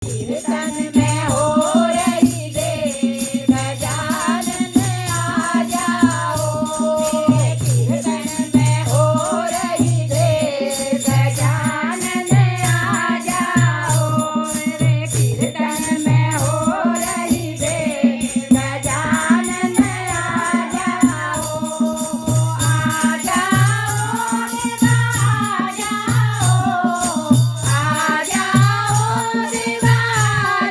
कीर्तन में हो रही देर, गजानन आ जाओ। कीर्तन में हो रही देर, गजानन आ जाओ। रे कीर्तन में हो रही देर, गजानन आ जाओ। आ जाओ देवा आ जाओ, आ जाओ देवा आ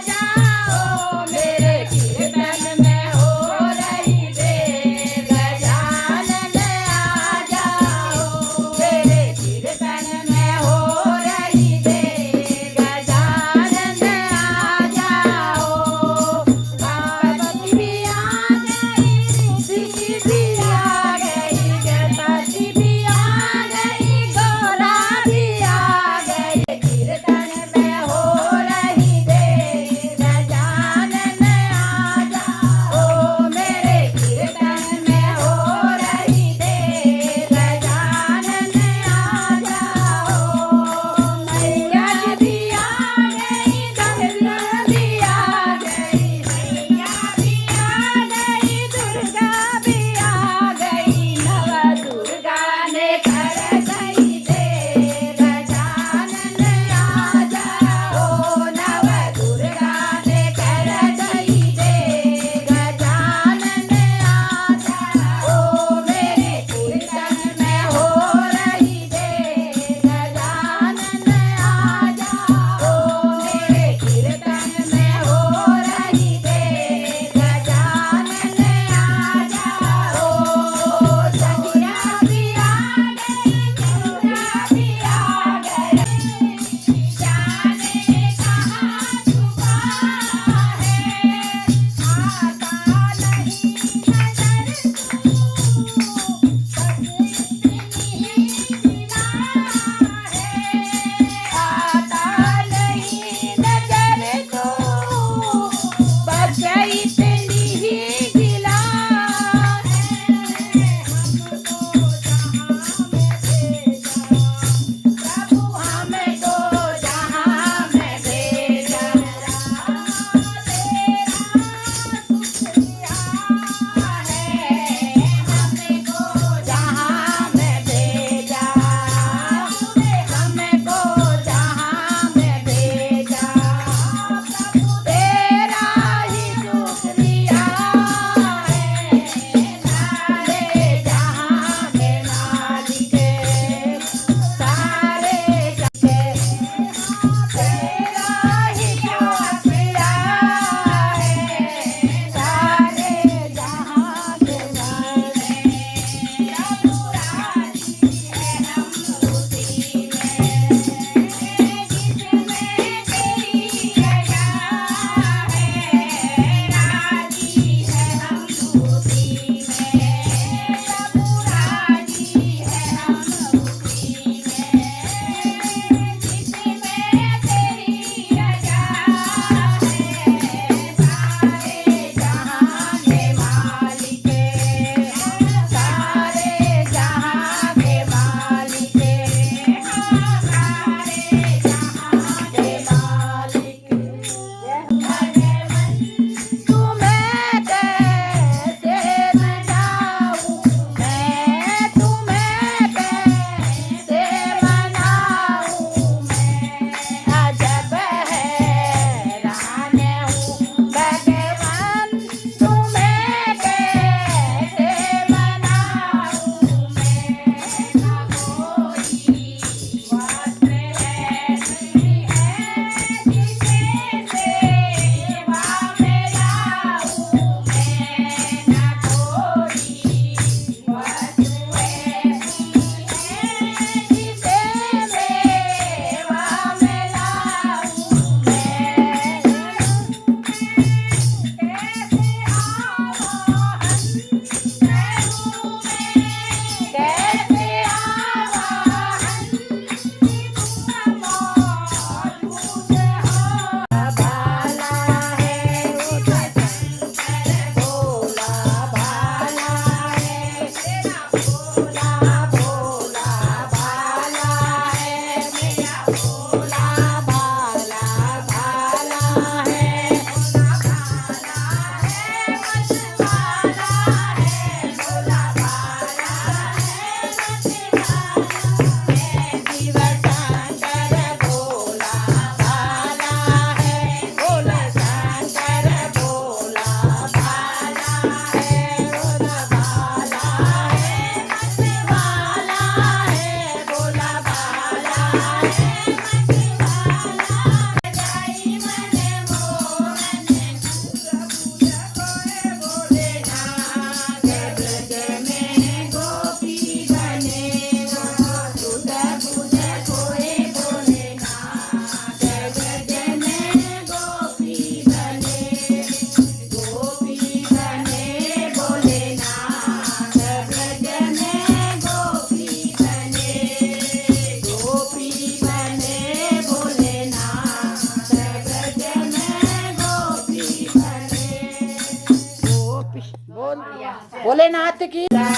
भोलेनाथ की हाँ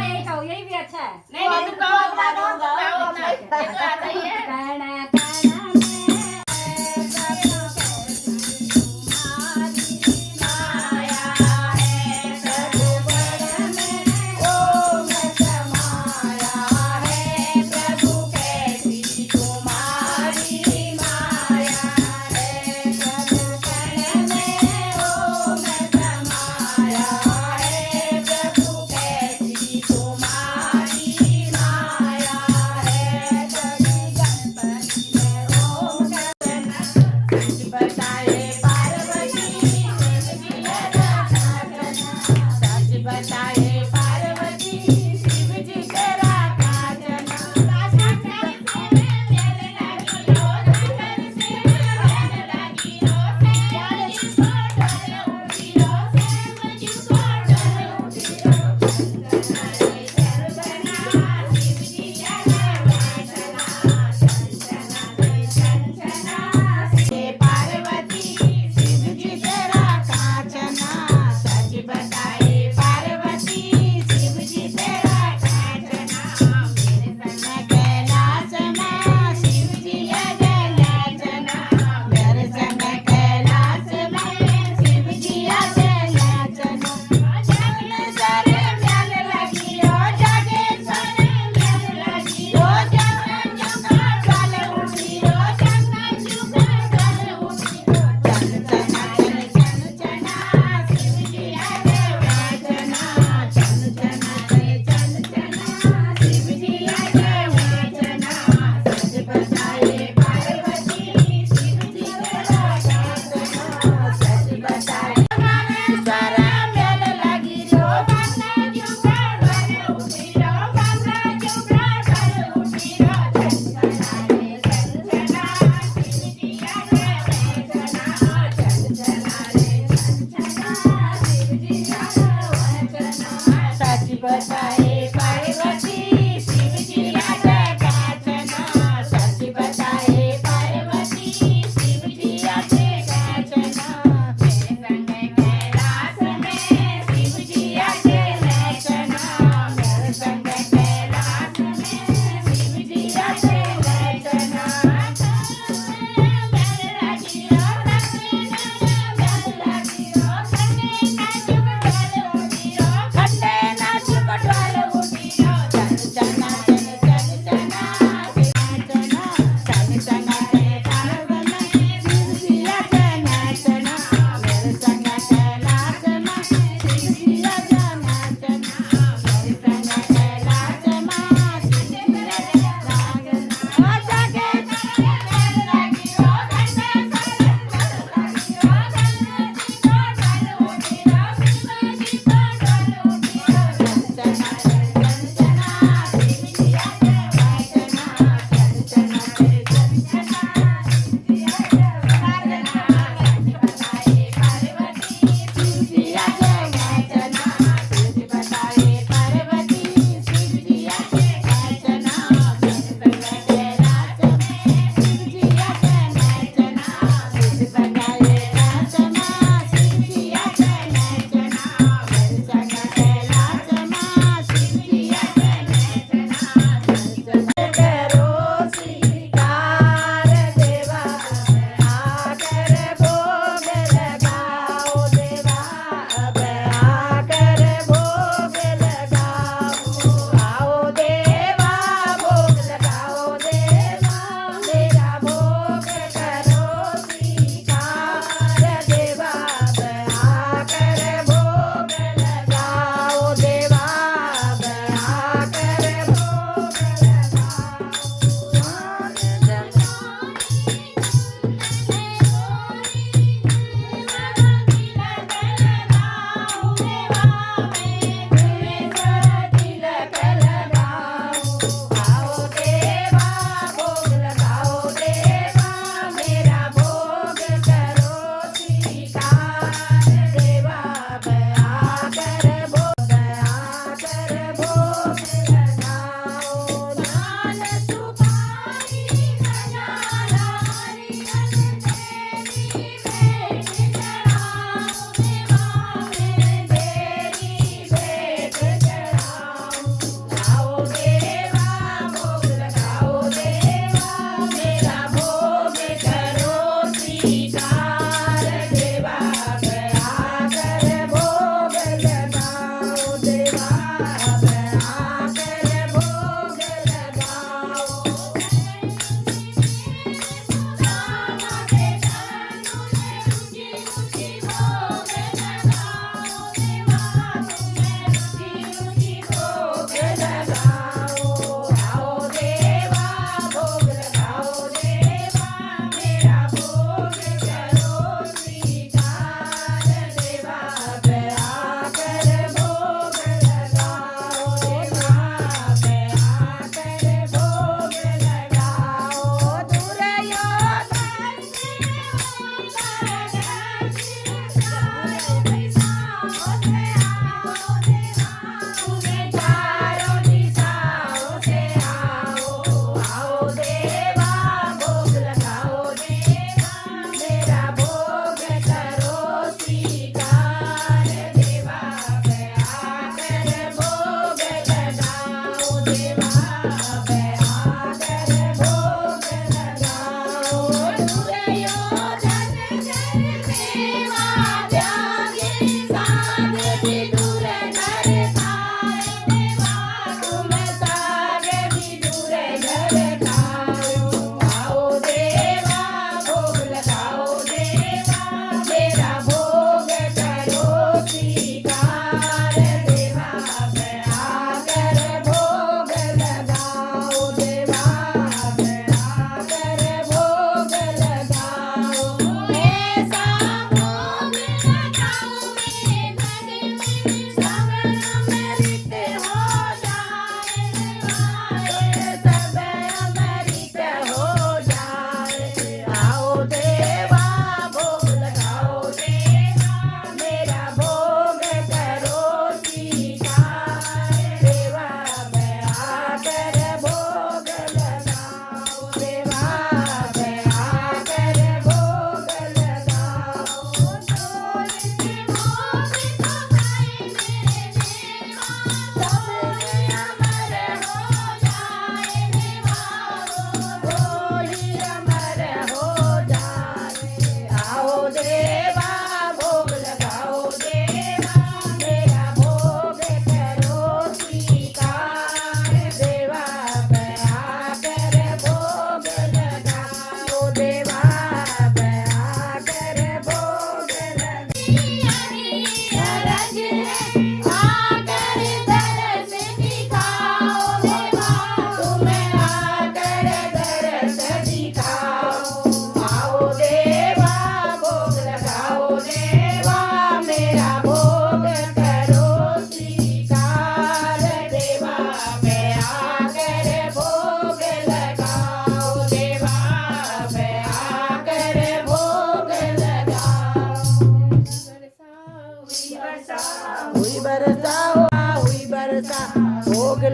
यही कहो, यही भी अच्छा है। नहीं नहीं, तुम गाओ अपना, तुम गाओ अपना, ये तो आता ही है। कण कण बताए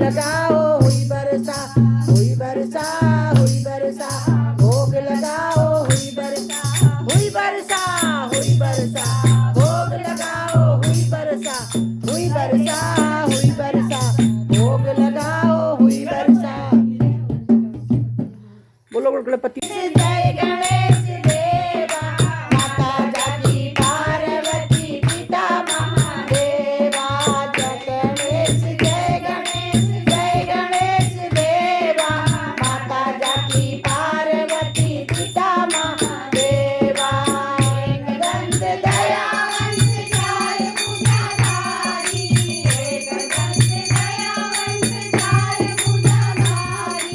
लगाओ हुई बरसा, हुई बरसा, हुई बरसा, भोग लगाओ हुई बरसा, हुई बरसा, हुई बरसा, भोग लगाओ हुई बरसा, हुई बरसा, हुई बरसा, भोग लगाओ हुई बरसा। बोलो गणपति जय गणेश देवा, माता जाकी पार्वती पिता महादेवा। जय गणेश देवा, माता जाकी पार्वती पिता महादेवा। एकदंत दयावंत चार भुजाधारी, एकदंत दयावंत चार भुजाधारी,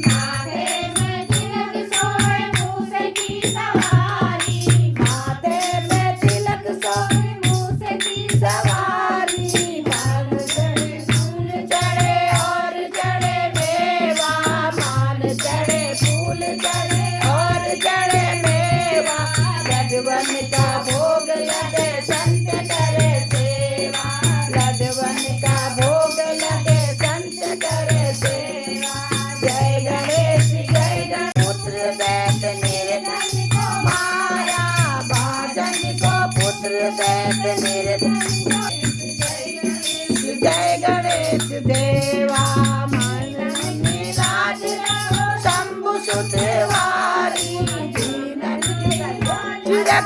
माथे में तिलक सोए मूस की सवारी, माथे में तिलक सोए मूस की सवारी। मान चढ़े फूल चढ़े और चढ़े मेवा, मान चढ़े फूल चढ़े और चढ़े मेवा। लड्डवन का भोग लगे संत करे सेवा, लड्डवन का भोग लगे संत करे सेवा। जय गणेश पुत्र दैत निर्धन को माया, भाजन को पुत्र दैत निर्धन को। जय गणेश देवा, मन में राज शंभु सुतवारी,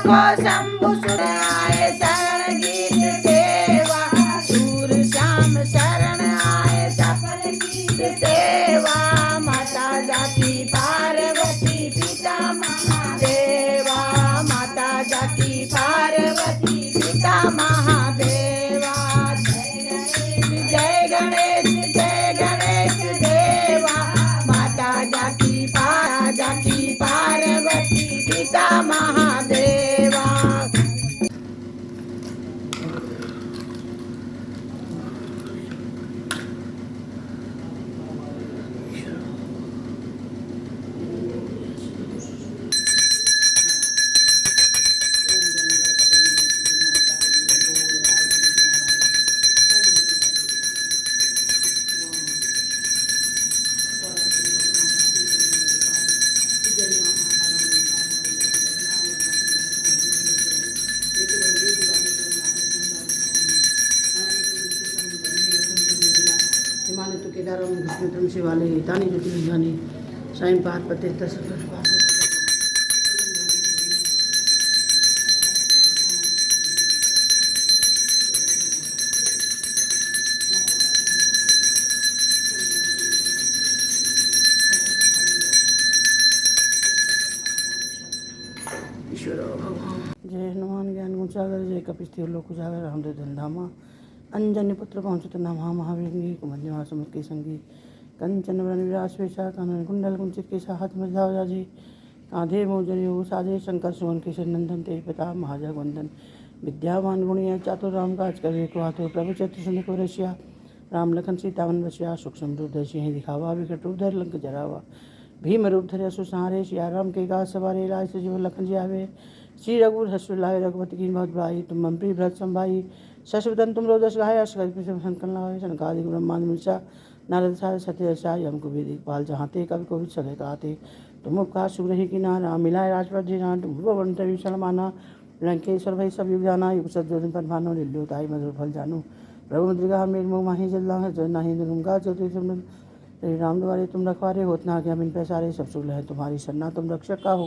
को शंभु सुत आए शरण गीत सेवा, सूर श्याम शरण आए सफल गीत सेवा। माता जाकी पार्वती पिता महादेवा, माता जाकी पार्वती पिता महादेवा। जय गणेश देवा, माता जाकी पार्वती पिता महादेवा। हिमालय तो केदारों विष्णुतम शिवालय तानी ज्योतिर्लिंगानि साईं पार्वती ईश्वर भगवान। जय हनुमान ज्ञान गुण सागर, जय कपिस्थिर लोक उजागर, रामदेव धनधामा अंजनी पुत्र पहुँचत नामा महावीर कुमंजवा समुद्र के संगी। कंचन वन विराज वेशा, कानन कुंडल कुंचित केसा, हाथ में धाव जाजी, कांधे मोजरी हो साजे, शंकर सुवन केशर नंदन, तेज प्रताप महाजगवंदन। विद्यावान गुणिया चातुर राम काज करे को आतुर, प्रभु चतुर सुन को रसिया, राम लखन सीतावन बसिया। सूक्ष्म रूप दर्शी है दिखावा, विकट रूप धर लंक जरावा। भीम रूप धरे असुर संहारे, सिया राम के गाज सवारे, लाय सजीव लखन जी आवे। श्री रघुवर हर्ष लाए, रघुपति की बहुत बड़ाई, तुम मम प्रिय भरत संभाई। शशिवदन तुम रोदस गाय, संकन लाए, सनकादिक ब्रह्मांड मिर्चा, नारद सार सत्य रचा, यम को भी दिखपाल जहाँते, कवि को भी सगे कहते। तुम उपकार सुग्रही की नारा, मिलाए राजपथ जी जान, तुम भवन तभी सलमाना। लंकेश्वर भई सब युग जाना, युग सज्जोधन पर भानो, लिल्योताई मधुर फल जानू। प्रभु मुद्रिका मेघ मुख माही जल्ला, जो नाही दुर्गा ज्योति राम द्वारे तुम रखवारे, होत ना क्या बिन पैसारे, सब सुख है तुम्हारी सरना, तुम रक्षक का हो।